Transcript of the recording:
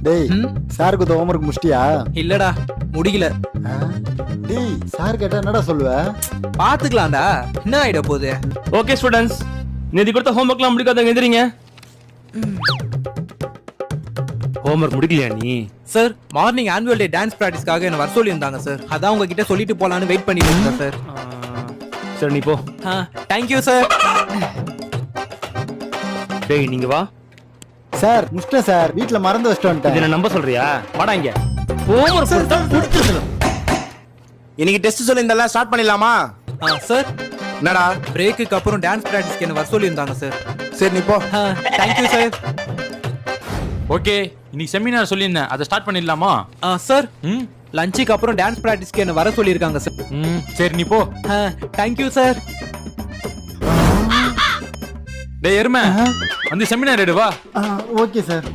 டேய் சாருக்கு ஹோம்வொர்க் முடிச்சிட்டியா? இல்லடா முடியல. டேய் சார் கேட்டா என்னடா சொல்லுவ? பாத்துக்கலாம்டா, என்ன ஆயிட போகுது. ஓகே ஸ்டூடண்ட்ஸ், நேத்து கொடுத்த ஹோம்வொர்க்லாம் முடிக்காதவங்க எந்திரிங்க. ஹோம்வொர்க் முடிக்கலையா நீ? Sir morning annual day dance பிராக்டிஸ்க்காக என்ன வர சொல்லியிருந்தாங்க சார். அதான் உங்ககிட்ட சொல்லிட்டு போலான்னு வெயிட் பண்ணிட்டு இருந்தேன் சார். சரி நீ போ. Thank you sir. டேய் நீங்க வா. சார் முடிச்சிட்டேன் சார், வீட்ல மறந்து வச்சிட்டு இதை வந்துட்டேன். நான் நம்ப சொல்றியா? வாடா இங்க. ஹோம்வொர்க் கொடுத்தா முடிச்சிடு. இன்னைக்கு டெஸ்ட் சொல்லியிருந்தல, ஸ்டார்ட் பண்ணிடலாமா? சார் என்னடா? பிரேக்குக்கு அப்புறம் டான்ஸ் பிராக்டிஸ்க்கு என்ன வர சொல்லியிருந்தாங்க சார். சரி நீ போ. Thank you sir. ஓகே, இன்னைக்கு செமினார் சொல்லியிருந்தேன், அதை ஸ்டார்ட் பண்ணிடலாமா? சார் லஞ்சுக்கு அப்புறம் டான்ஸ் பிராக்டிஸ்க்கு என்ன வர சொல்லியிருக்காங்க சார். சரி நீ போ. Thank you sir. டேய் எருமை, வந்து செமினார் எடு வா. Okay sir.